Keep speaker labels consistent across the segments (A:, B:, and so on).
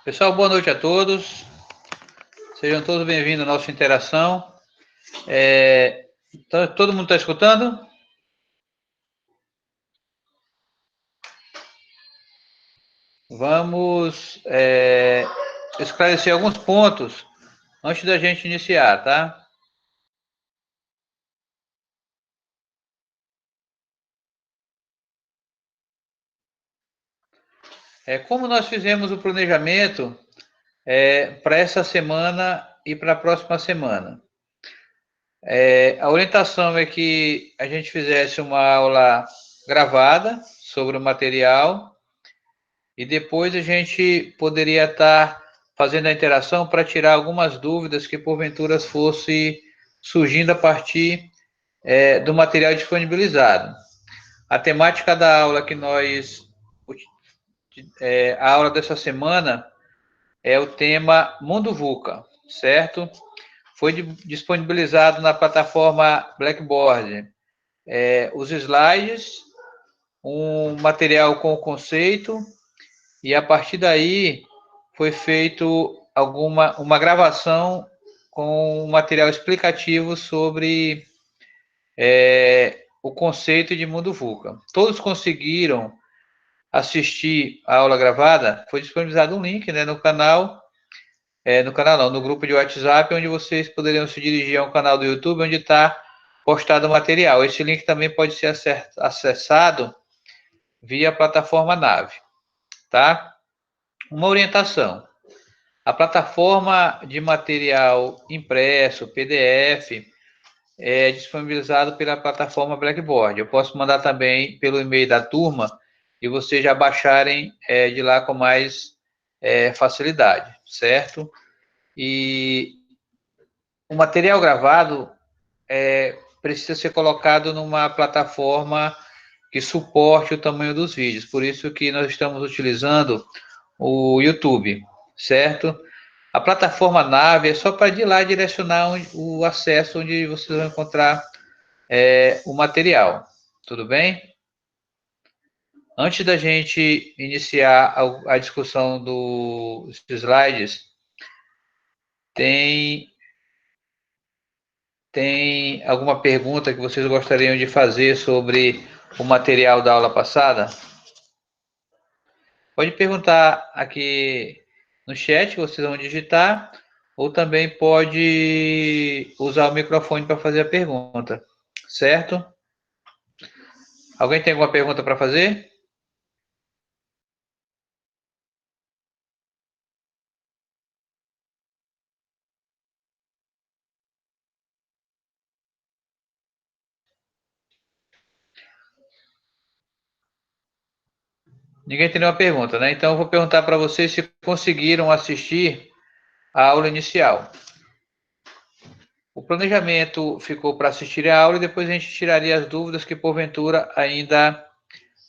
A: Pessoal, boa noite a todos. Sejam todos bem-vindos à nossa interação. Todo mundo está escutando? Vamos esclarecer alguns pontos antes da gente iniciar, tá? Como nós fizemos o planejamento para essa semana e para a próxima semana? A orientação é que a gente fizesse uma aula gravada sobre o material e depois a gente poderia estar fazendo a interação para tirar algumas dúvidas que porventura fosse surgindo a partir do material disponibilizado. A temática da aula que a aula dessa semana é o tema Mundo VUCA, certo? Foi disponibilizado na plataforma Blackboard os slides, um material com o conceito, e a partir daí foi feito uma gravação com um material explicativo sobre o conceito de mundo VUCA. Todos conseguiram assistir a aula gravada? Foi disponibilizado um link, né, no canal, no grupo de WhatsApp, onde vocês poderiam se dirigir a um canal do YouTube, onde está postado o material. Esse link também pode ser acessado via plataforma Nave, tá? Uma orientação. A plataforma de material impresso, PDF, é disponibilizado pela plataforma Blackboard. Eu posso mandar também pelo e-mail da turma e vocês já baixarem de lá com mais facilidade, certo? E o material gravado precisa ser colocado numa plataforma que suporte o tamanho dos vídeos. Por isso que nós estamos utilizando o YouTube, certo? A plataforma Nave é só para de lá direcionar o acesso onde vocês vão encontrar o material. Tudo bem? Antes da gente iniciar a discussão dos slides, tem alguma pergunta que vocês gostariam de fazer sobre o material da aula passada? Pode perguntar aqui no chat, vocês vão digitar, ou também pode usar o microfone para fazer a pergunta, certo? Alguém tem alguma pergunta para fazer? Ninguém tem nenhuma pergunta, né? Então eu vou perguntar para vocês se conseguiram assistir a aula inicial. O planejamento ficou para assistir a aula e depois a gente tiraria as dúvidas que porventura ainda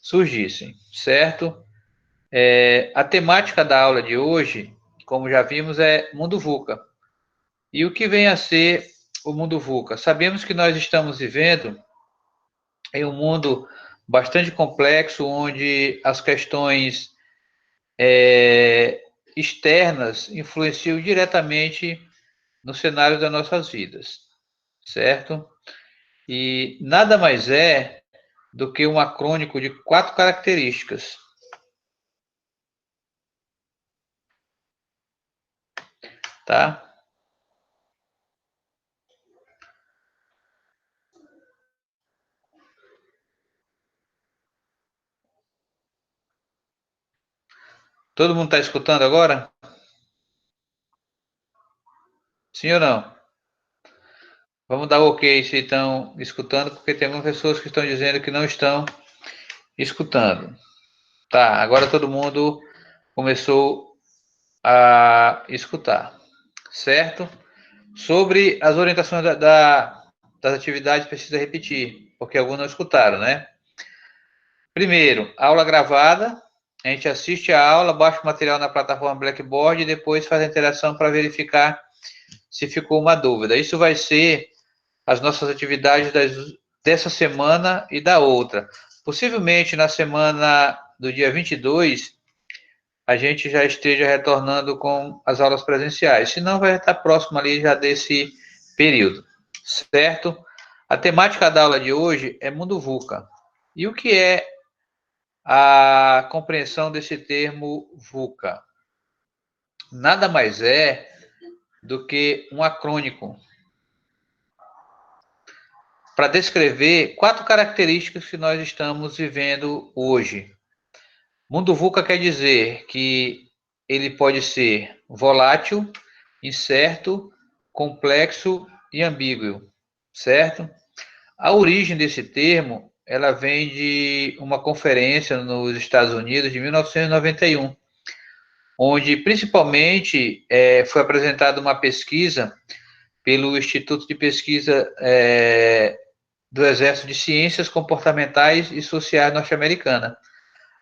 A: surgissem, certo? A temática da aula de hoje, como já vimos, é Mundo VUCA. E o que vem a ser o Mundo VUCA? Sabemos que nós estamos vivendo em um mundo bastante complexo, onde as questões externas influenciam diretamente no cenário das nossas vidas, certo? E nada mais é do que um acrônico de 4 características. Tá? Todo mundo está escutando agora? Sim ou não? Vamos dar ok se estão escutando, porque tem algumas pessoas que estão dizendo que não estão escutando. Tá, agora todo mundo começou a escutar, certo? Sobre as orientações das atividades, precisa repetir, porque alguns não escutaram, né? Primeiro, aula gravada. A gente assiste a aula, baixa o material na plataforma Blackboard e depois faz a interação para verificar se ficou uma dúvida. Isso vai ser as nossas atividades dessa semana e da outra. Possivelmente na semana do dia 22, a gente já esteja retornando com as aulas presenciais. Se não, vai estar próximo ali já desse período, certo? A temática da aula de hoje é Mundo VUCA. E o que é a compreensão desse termo VUCA? Nada mais é do que um acrônimo para descrever 4 características que nós estamos vivendo hoje. Mundo VUCA quer dizer que ele pode ser volátil, incerto, complexo e ambíguo, certo? A origem desse termo, ela vem de uma conferência nos Estados Unidos de 1991, onde principalmente foi apresentada uma pesquisa pelo Instituto de Pesquisa do Exército de Ciências Comportamentais e Sociais norte-americana,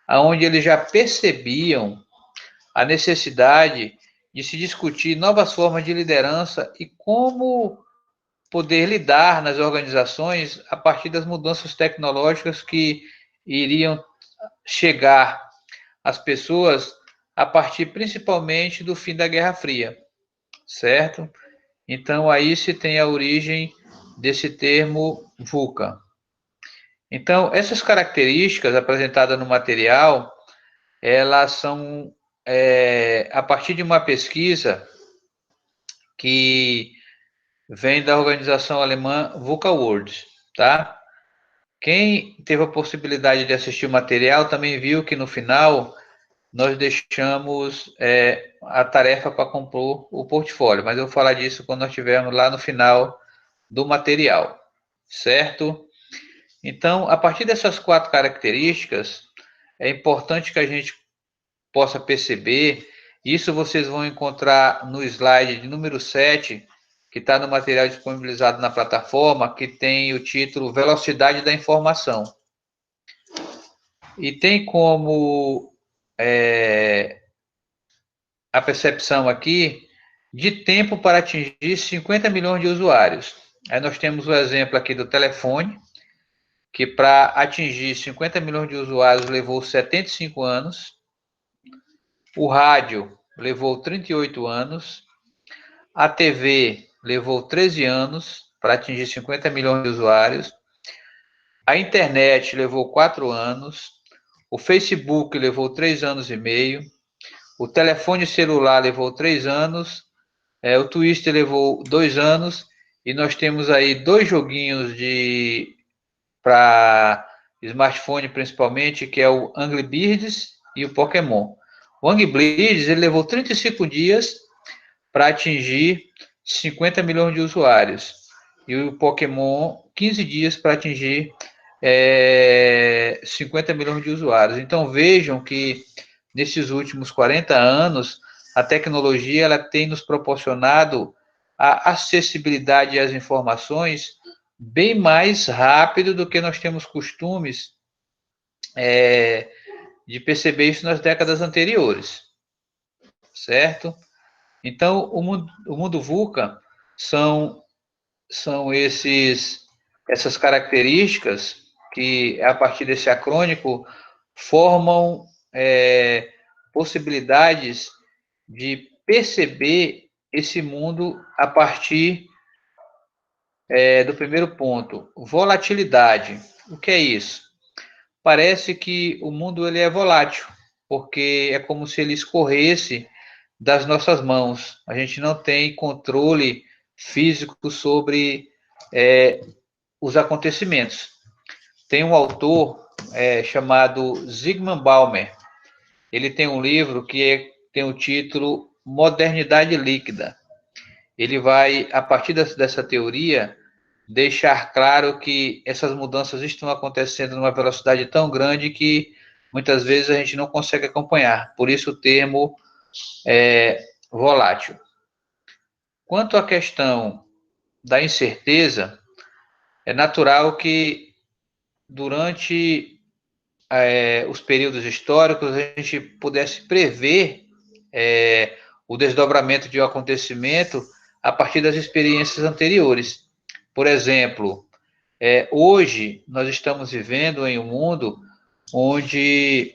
A: onde eles já percebiam a necessidade de se discutir novas formas de liderança e como poder lidar nas organizações a partir das mudanças tecnológicas que iriam chegar às pessoas a partir principalmente do fim da Guerra Fria, certo? Então aí se tem a origem desse termo VUCA. Então essas características apresentadas no material, elas são a partir de uma pesquisa que vem da organização alemã VUCA World, tá? Quem teve a possibilidade de assistir o material também viu que no final nós deixamos a tarefa para compor o portfólio, mas eu vou falar disso quando nós estivermos lá no final do material, certo? Então, a partir dessas 4 características, é importante que a gente possa perceber, isso vocês vão encontrar no slide de número 7, que está no material disponibilizado na plataforma, que tem o título Velocidade da Informação. E tem como a percepção aqui de tempo para atingir 50 milhões de usuários. Aí nós temos o exemplo aqui do telefone, que para atingir 50 milhões de usuários levou 75 anos. O rádio levou 38 anos. A TV levou 13 anos para atingir 50 milhões de usuários. A internet levou 4 anos. O Facebook levou 3 anos e meio. O telefone celular levou 3 anos. O Twitter levou 2 anos. E nós temos aí 2 joguinhos para smartphone principalmente, que é o Angry Birds e o Pokémon. O Angry Birds ele levou 35 dias para atingir 50 milhões de usuários. E o Pokémon, 15 dias para atingir 50 milhões de usuários. Então vejam que nesses últimos 40 anos, a tecnologia ela tem nos proporcionado a acessibilidade às informações bem mais rápido do que nós temos costumes de perceber isso nas décadas anteriores, certo? Então, o mundo VUCA são essas características que, a partir desse acrônimo, formam possibilidades de perceber esse mundo a partir do primeiro ponto, volatilidade. O que é isso? Parece que o mundo ele é volátil, porque é como se ele escorresse das nossas mãos. A gente não tem controle físico sobre os acontecimentos. Tem um autor chamado Zygmunt Bauman. Ele tem um livro que tem o título Modernidade Líquida. Ele vai, a partir dessa teoria, deixar claro que essas mudanças estão acontecendo numa velocidade tão grande que muitas vezes a gente não consegue acompanhar. Por isso o termo volátil. Quanto à questão da incerteza, é natural que durante os períodos históricos a gente pudesse prever o desdobramento de um acontecimento a partir das experiências anteriores. Por exemplo, hoje nós estamos vivendo em um mundo onde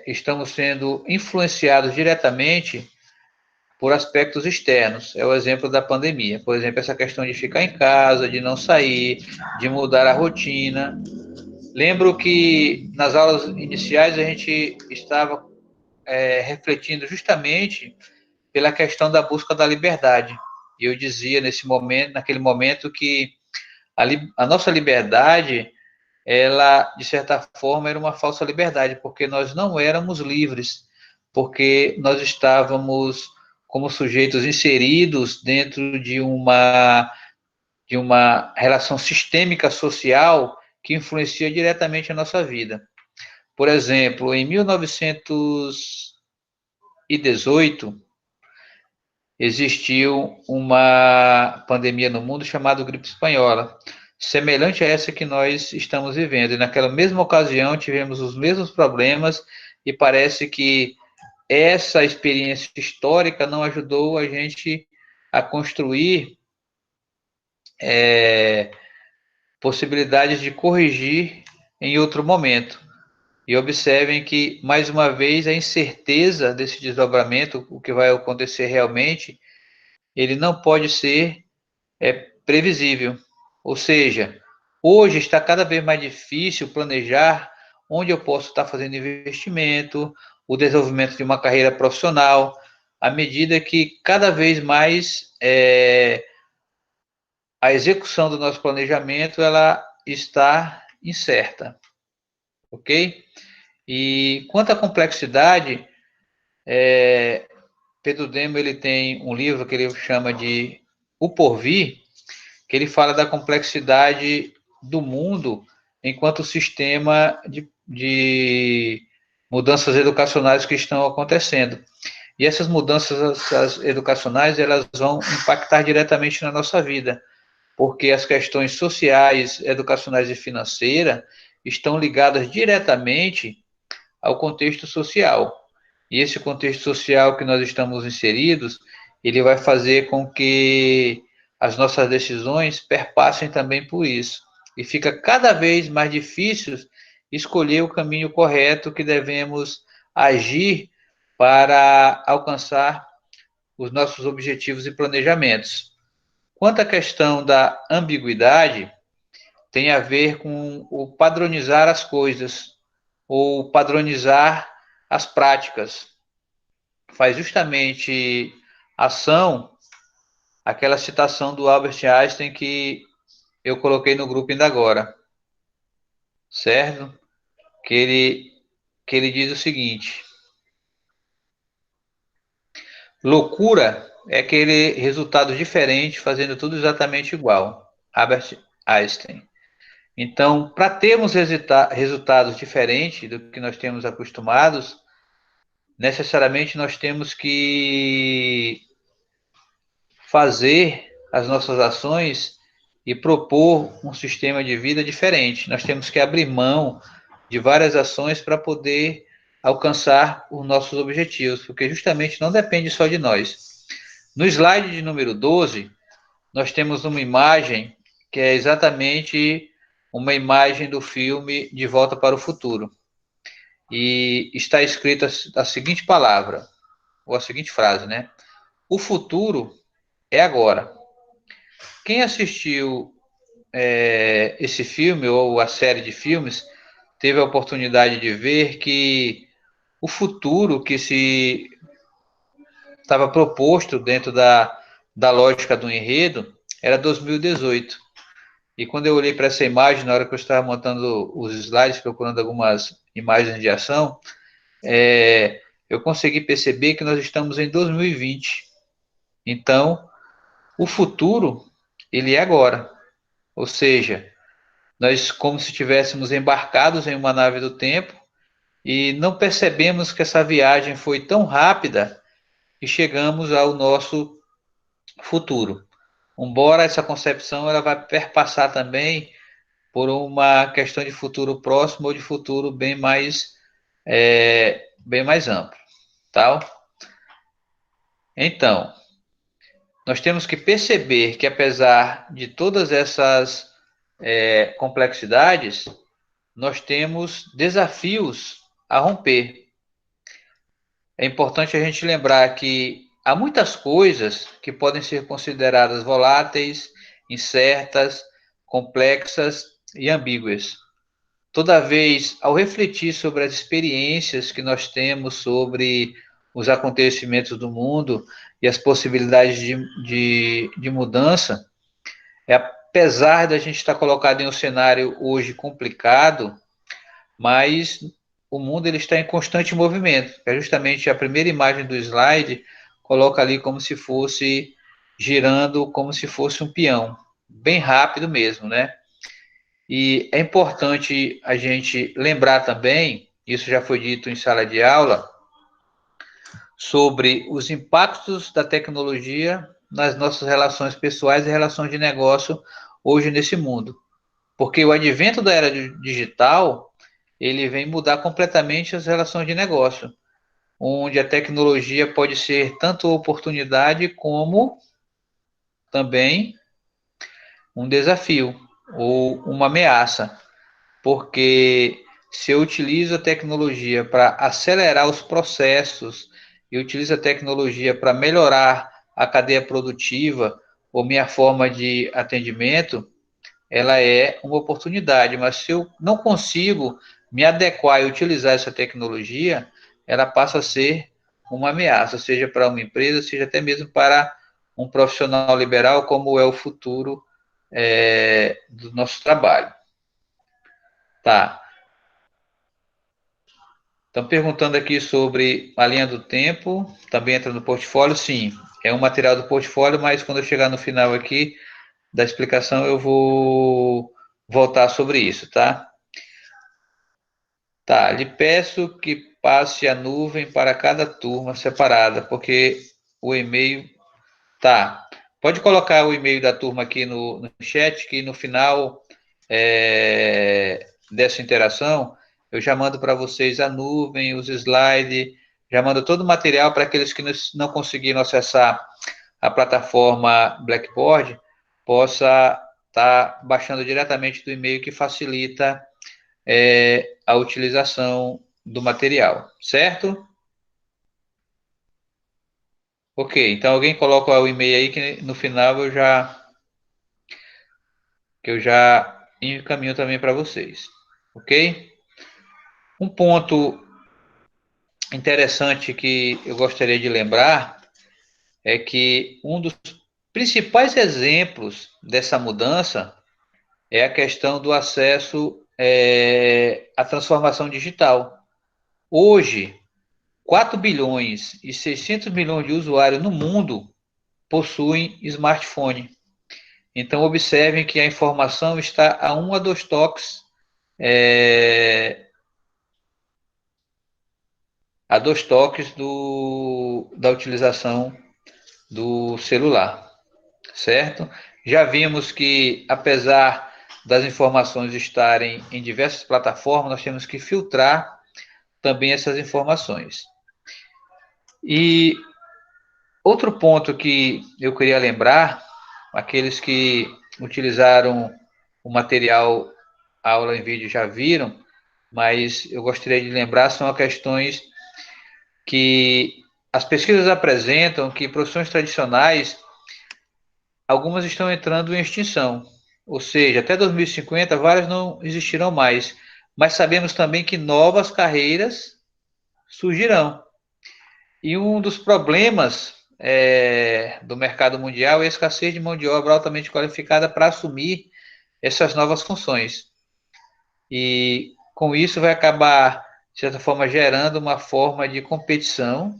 A: estamos sendo influenciados diretamente por aspectos externos. É o exemplo da pandemia. Por exemplo, essa questão de ficar em casa, de não sair, de mudar a rotina. Lembro que nas aulas iniciais a gente estava refletindo justamente pela questão da busca da liberdade. E eu dizia naquele momento, que a nossa liberdade, ela, de certa forma, era uma falsa liberdade, porque nós não éramos livres, porque nós estávamos como sujeitos inseridos dentro de uma relação sistêmica social que influencia diretamente a nossa vida. Por exemplo, em 1918, existiu uma pandemia no mundo chamada gripe espanhola, semelhante a essa que nós estamos vivendo. E naquela mesma ocasião tivemos os mesmos problemas e parece que essa experiência histórica não ajudou a gente a construir possibilidades de corrigir em outro momento. E observem que, mais uma vez, a incerteza desse desdobramento, o que vai acontecer realmente, ele não pode ser previsível. Ou seja, hoje está cada vez mais difícil planejar onde eu posso estar fazendo investimento, o desenvolvimento de uma carreira profissional, à medida que cada vez mais a execução do nosso planejamento ela está incerta, ok? E quanto à complexidade, Pedro Demo ele tem um livro que ele chama de O Porvir, que ele fala da complexidade do mundo enquanto sistema de mudanças educacionais que estão acontecendo. E essas mudanças educacionais, elas vão impactar diretamente na nossa vida, porque as questões sociais, educacionais e financeiras estão ligadas diretamente ao contexto social. E esse contexto social que nós estamos inseridos, ele vai fazer com que as nossas decisões perpassem também por isso. E fica cada vez mais difícil escolher o caminho correto que devemos agir para alcançar os nossos objetivos e planejamentos. Quanto à questão da ambiguidade, tem a ver com o padronizar as coisas, ou padronizar as práticas. Faz justamente ação aquela citação do Albert Einstein que eu coloquei no grupo ainda agora, certo? Que ele diz o seguinte: loucura é aquele resultado diferente fazendo tudo exatamente igual. Albert Einstein. Então, para termos resultados diferentes do que nós temos acostumados, necessariamente nós temos que fazer as nossas ações e propor um sistema de vida diferente. Nós temos que abrir mão de várias ações para poder alcançar os nossos objetivos, porque justamente não depende só de nós. No slide de número 12, nós temos uma imagem que é exatamente uma imagem do filme De Volta para o Futuro. E está escrita a seguinte palavra, ou a seguinte frase, né? O futuro é agora. Quem assistiu esse filme ou a série de filmes teve a oportunidade de ver que o futuro que se estava proposto dentro da lógica do enredo era 2018. E quando eu olhei para essa imagem, na hora que eu estava montando os slides, procurando algumas imagens de ação, eu consegui perceber que nós estamos em 2020. Então, o futuro, ele é agora. Ou seja, nós como se estivéssemos embarcados em uma nave do tempo e não percebemos que essa viagem foi tão rápida que chegamos ao nosso futuro. Embora essa concepção ela vai perpassar também por uma questão de futuro próximo ou de futuro bem mais amplo, tá? Então, nós temos que perceber que apesar de todas essas complexidades, nós temos desafios a romper. É importante a gente lembrar que há muitas coisas que podem ser consideradas voláteis, incertas, complexas e ambíguas. Toda vez, ao refletir sobre as experiências que nós temos sobre os acontecimentos do mundo e as possibilidades de mudança, apesar da gente estar colocado em um cenário hoje complicado, mas o mundo ele está em constante movimento. É justamente a primeira imagem do slide coloca ali como se fosse girando, como se fosse um peão, bem rápido mesmo, né? E é importante a gente lembrar também, isso já foi dito em sala de aula, sobre os impactos da tecnologia nas nossas relações pessoais e relações de negócio hoje nesse mundo. Porque o advento da era digital, ele vem mudar completamente as relações de negócio, onde a tecnologia pode ser tanto oportunidade como também um desafio ou uma ameaça, porque se eu utilizo a tecnologia para acelerar os processos e utilizo a tecnologia para melhorar a cadeia produtiva ou minha forma de atendimento, ela é uma oportunidade, mas se eu não consigo me adequar e utilizar essa tecnologia, ela passa a ser uma ameaça, seja para uma empresa, seja até mesmo para um profissional liberal, como é o futuro do nosso trabalho. Tá. Estão perguntando aqui sobre a linha do tempo, também entra no portfólio? Sim, é um material do portfólio, mas quando eu chegar no final aqui da explicação, eu vou voltar sobre isso, tá? Tá, lhe peço que passe a nuvem para cada turma separada, porque o e-mail. Tá, pode colocar o e-mail da turma aqui no chat, que no final dessa interação eu já mando para vocês a nuvem, os slides, já mando todo o material para aqueles que não conseguiram acessar a plataforma Blackboard, possa estar baixando diretamente do e-mail que facilita a utilização do material, certo? Ok, então alguém coloca o e-mail aí que no final eu já encaminho também para vocês, ok? Um ponto interessante que eu gostaria de lembrar é que um dos principais exemplos dessa mudança é a questão do acesso à transformação digital. Hoje, 4 bilhões e 600 milhões de usuários no mundo possuem smartphone. Então, observem que a informação está a 1 a 2 toques, a 2 toques da utilização do celular, certo? Já vimos que, apesar das informações estarem em diversas plataformas, nós temos que filtrar também essas informações. E outro ponto que eu queria lembrar, aqueles que utilizaram o material aula em vídeo já viram, mas eu gostaria de lembrar, são as questões que as pesquisas apresentam que profissões tradicionais, algumas estão entrando em extinção. Ou seja, até 2050, várias não existirão mais. Mas sabemos também que novas carreiras surgirão. E um dos problemas do mercado mundial é a escassez de mão de obra altamente qualificada para assumir essas novas funções. E com isso vai acabar, de certa forma, gerando uma forma de competição,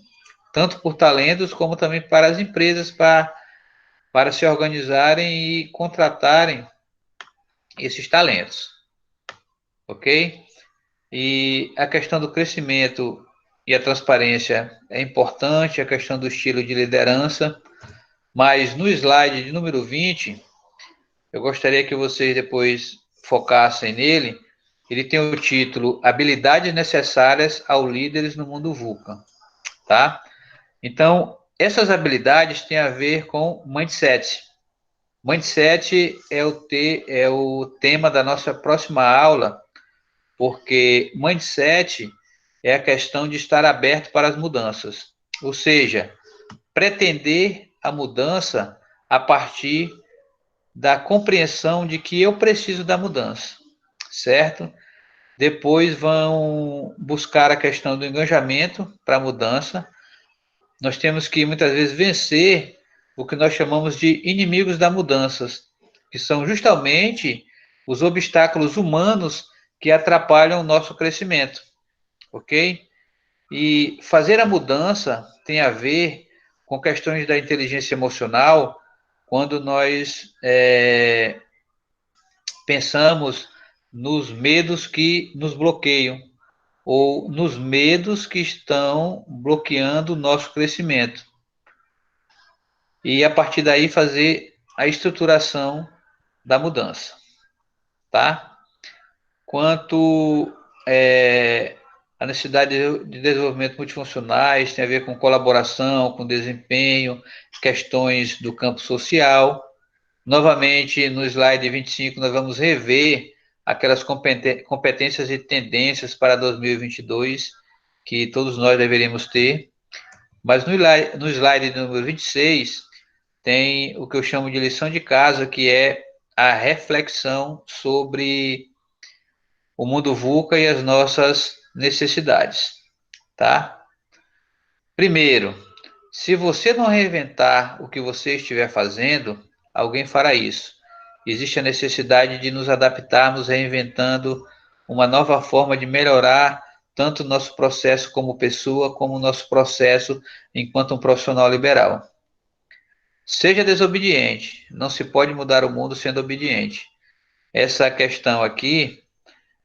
A: tanto por talentos como também para as empresas, para se organizarem e contratarem esses talentos, ok? E a questão do crescimento e a transparência é importante, a questão do estilo de liderança, mas no slide de número 20, eu gostaria que vocês depois focassem nele. Ele tem o título Habilidades necessárias aos líderes no mundo VUCA, tá? Então, essas habilidades têm a ver com mindset. Mindset é o tema da nossa próxima aula, porque mindset é a questão de estar aberto para as mudanças. Ou seja, pretender a mudança a partir da compreensão de que eu preciso da mudança, certo? Depois vão buscar a questão do engajamento para a mudança. Nós temos que muitas vezes vencer o que nós chamamos de inimigos da mudança, que são justamente os obstáculos humanos que atrapalham o nosso crescimento, ok? E fazer a mudança tem a ver com questões da inteligência emocional, quando nós pensamos nos medos que nos bloqueiam, ou nos medos que estão bloqueando o nosso crescimento. E a partir daí fazer a estruturação da mudança, tá? Quanto a necessidade de desenvolvimento multifuncionais, tem a ver com colaboração, com desempenho, questões do campo social. Novamente, no slide 25, nós vamos rever aquelas competências e tendências para 2022 que todos nós deveríamos ter. Mas no slide número 26, tem o que eu chamo de lição de casa, que é a reflexão sobre o mundo VUCA e as nossas necessidades, tá? Primeiro, se você não reinventar o que você estiver fazendo, alguém fará isso. Existe a necessidade de nos adaptarmos, reinventando uma nova forma de melhorar tanto o nosso processo como pessoa, como o nosso processo enquanto um profissional liberal. Seja desobediente. Não se pode mudar o mundo sendo obediente. Essa questão aqui,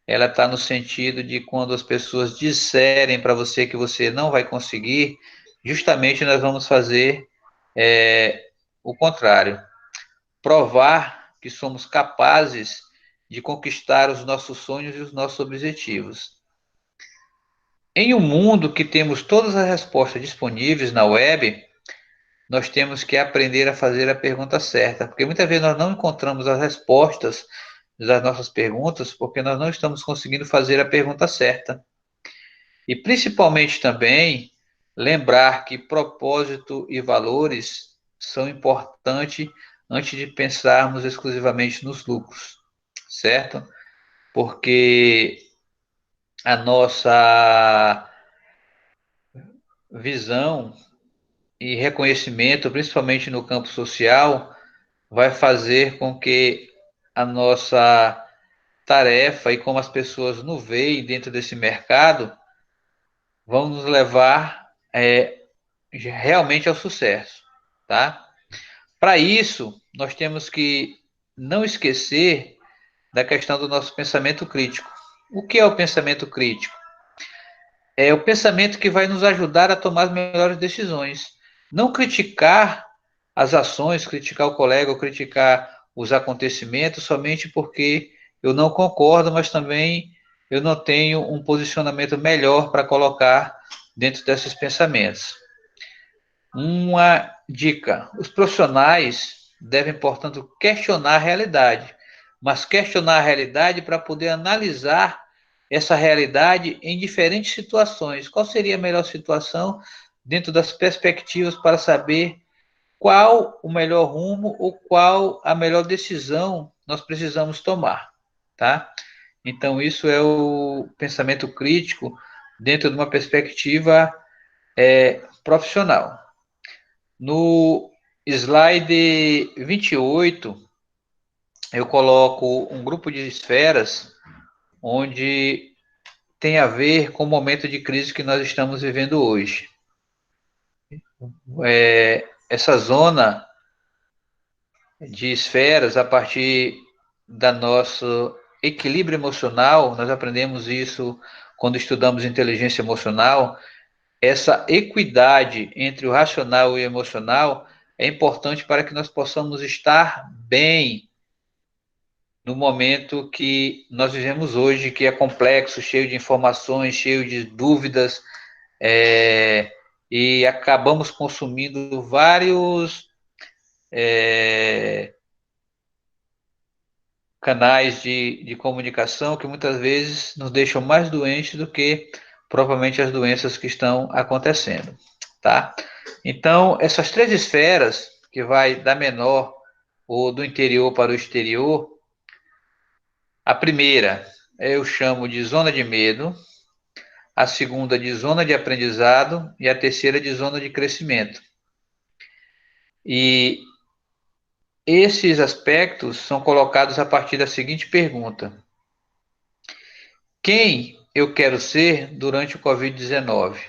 A: ela está no sentido de quando as pessoas disserem para você não vai conseguir, justamente nós vamos fazer o contrário. Provar que somos capazes de conquistar os nossos sonhos e os nossos objetivos. Em um mundo que temos todas as respostas disponíveis na web, nós temos que aprender a fazer a pergunta certa, porque muitas vezes nós não encontramos as respostas das nossas perguntas porque nós não estamos conseguindo fazer a pergunta certa. E principalmente também lembrar que propósito e valores são importantes antes de pensarmos exclusivamente nos lucros, certo? Porque a nossa visão e reconhecimento, principalmente no campo social, vai fazer com que a nossa tarefa e como as pessoas nos veem dentro desse mercado vão nos levar realmente ao sucesso, tá? Para isso, nós temos que não esquecer da questão do nosso pensamento crítico. O que é o pensamento crítico? É o pensamento que vai nos ajudar a tomar as melhores decisões. Não criticar as ações, criticar o colega ou criticar os acontecimentos somente porque eu não concordo, mas também eu não tenho um posicionamento melhor para colocar dentro desses pensamentos. Uma dica: os profissionais devem, portanto, questionar a realidade, mas questionar a realidade para poder analisar essa realidade em diferentes situações. Qual seria a melhor situação dentro das perspectivas para saber qual o melhor rumo ou qual a melhor decisão nós precisamos tomar, tá? Então, isso é o pensamento crítico dentro de uma perspectiva profissional. No slide 28, eu coloco um grupo de esferas onde tem a ver com o momento de crise que nós estamos vivendo hoje. Essa zona de esferas, a partir da nosso equilíbrio emocional, nós aprendemos isso quando estudamos inteligência emocional, essa equidade entre o racional e o emocional é importante para que nós possamos estar bem no momento que nós vivemos hoje, que é complexo, cheio de informações, cheio de dúvidas, e acabamos consumindo vários canais de comunicação que muitas vezes nos deixam mais doentes do que provavelmente as doenças que estão acontecendo, tá? Então, essas 3 esferas, que vai da menor ou do interior para o exterior, a primeira eu chamo de zona de medo, a segunda de zona de aprendizado e a terceira de zona de crescimento. E esses aspectos são colocados a partir da seguinte pergunta: quem eu quero ser durante o Covid-19?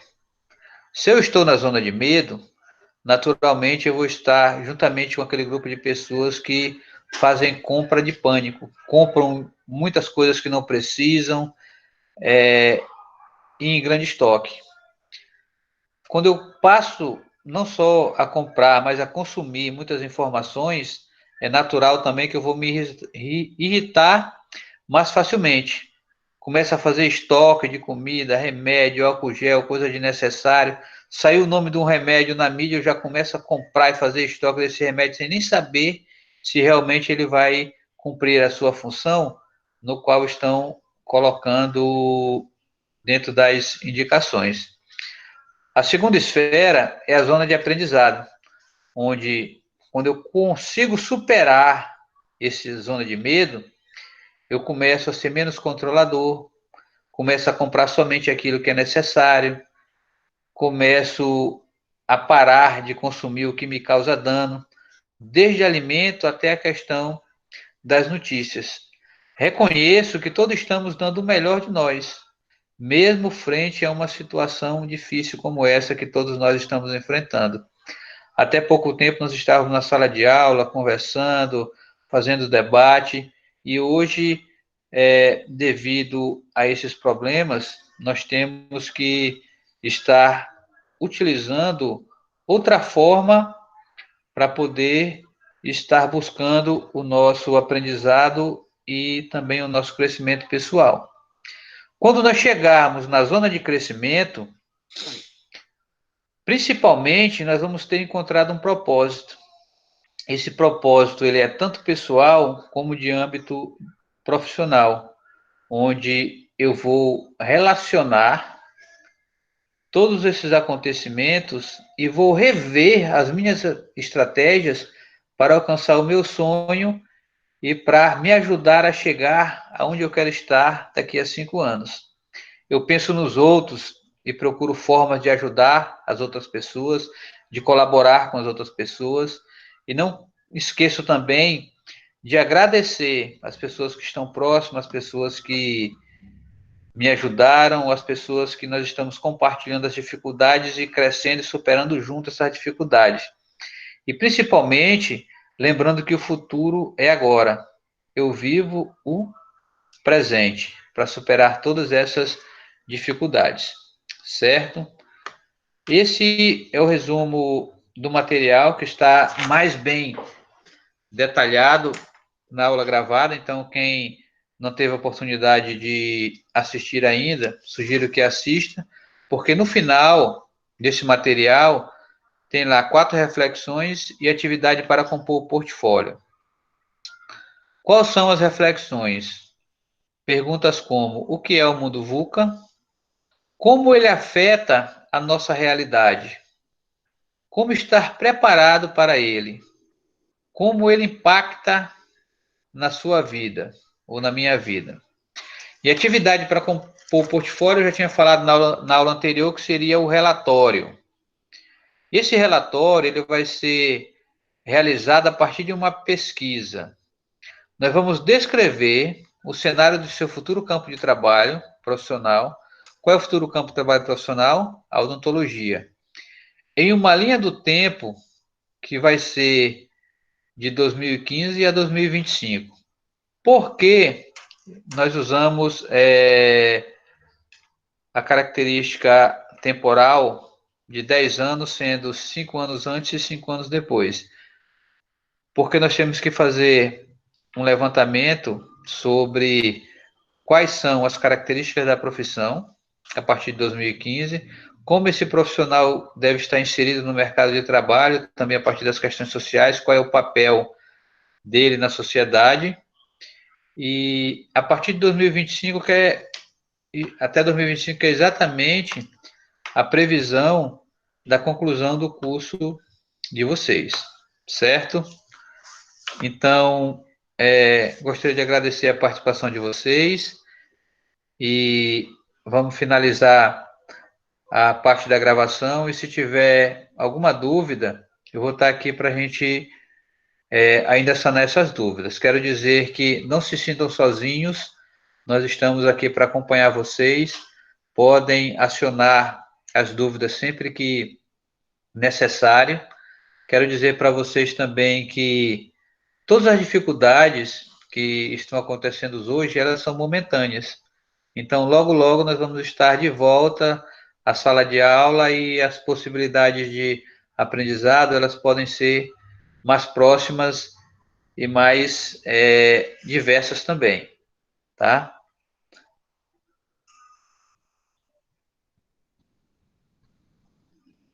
A: Se eu estou na zona de medo, naturalmente eu vou estar juntamente com aquele grupo de pessoas que fazem compra de pânico, compram muitas coisas que não precisam, em grande estoque. Quando eu passo não só a comprar, mas a consumir muitas informações, é natural também que eu vou me irritar mais facilmente. Começa a fazer estoque de comida, remédio, álcool gel, coisa de necessário. Saiu o nome de um remédio na mídia, eu já começo a comprar e fazer estoque desse remédio sem nem saber se realmente ele vai cumprir a sua função, no qual estão colocando dentro das indicações. A segunda esfera é a zona de aprendizado, onde, quando eu consigo superar essa zona de medo, eu começo a ser menos controlador, começo a comprar somente aquilo que é necessário, começo a parar de consumir o que me causa dano, desde alimento até a questão das notícias. Reconheço que todos estamos dando o melhor de nós, mesmo frente a uma situação difícil como essa que todos nós estamos enfrentando. Até pouco tempo nós estávamos na sala de aula, conversando, fazendo debate, e hoje, devido a esses problemas, nós temos que estar utilizando outra forma para poder estar buscando o nosso aprendizado e também o nosso crescimento pessoal. Quando nós chegarmos na zona de crescimento, principalmente nós vamos ter encontrado um propósito. Esse propósito ele é tanto pessoal como de âmbito profissional, onde eu vou relacionar todos esses acontecimentos e vou rever as minhas estratégias para alcançar o meu sonho e para me ajudar a chegar aonde eu quero estar daqui a 5 anos. Eu penso nos outros e procuro formas de ajudar as outras pessoas, de colaborar com as outras pessoas, e não esqueço também de agradecer as pessoas que estão próximas, as pessoas que me ajudaram, as pessoas que nós estamos compartilhando as dificuldades e crescendo e superando juntos essas dificuldades. E principalmente, lembrando que o futuro é agora. Eu vivo o presente para superar todas essas dificuldades, certo? Esse é o resumo do material que está mais bem detalhado na aula gravada, então quem não teve a oportunidade de assistir ainda, sugiro que assista, porque no final desse material tem lá 4 reflexões e atividade para compor o portfólio. Quais são as reflexões? Perguntas como: o que é o mundo VUCA? Como ele afeta a nossa realidade? Como estar preparado para ele? Como ele impacta na sua vida ou na minha vida? E atividade para compor o portfólio, eu já tinha falado na aula anterior, que seria o relatório. Esse relatório ele vai ser realizado a partir de uma pesquisa. Nós vamos descrever o cenário do seu futuro campo de trabalho profissional. Qual é o futuro campo de trabalho profissional? A odontologia. Em uma linha do tempo que vai ser de 2015 a 2025. Por que nós usamos a característica temporal de 10 anos, sendo 5 anos antes e 5 anos depois? Porque nós temos que fazer um levantamento sobre quais são as características da profissão a partir de 2015, como esse profissional deve estar inserido no mercado de trabalho, também a partir das questões sociais, qual é o papel dele na sociedade. E a partir de 2025, até 2025 é exatamente a previsão da conclusão do curso de vocês, certo? Então, gostaria de agradecer a participação de vocês e vamos finalizar a parte da gravação. E se tiver alguma dúvida, eu vou estar aqui para a gente ainda sanar essas dúvidas. Quero dizer que não se sintam sozinhos, nós estamos aqui para acompanhar vocês. Podem acionar as dúvidas sempre que necessário. Quero dizer para vocês também que todas as dificuldades que estão acontecendo hoje, elas são momentâneas. Então, logo, logo nós vamos estar de volta à sala de aula e as possibilidades de aprendizado, elas podem ser mais próximas e mais diversas também, tá?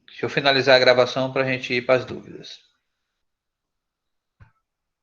A: Deixa eu finalizar a gravação para a gente ir para as dúvidas.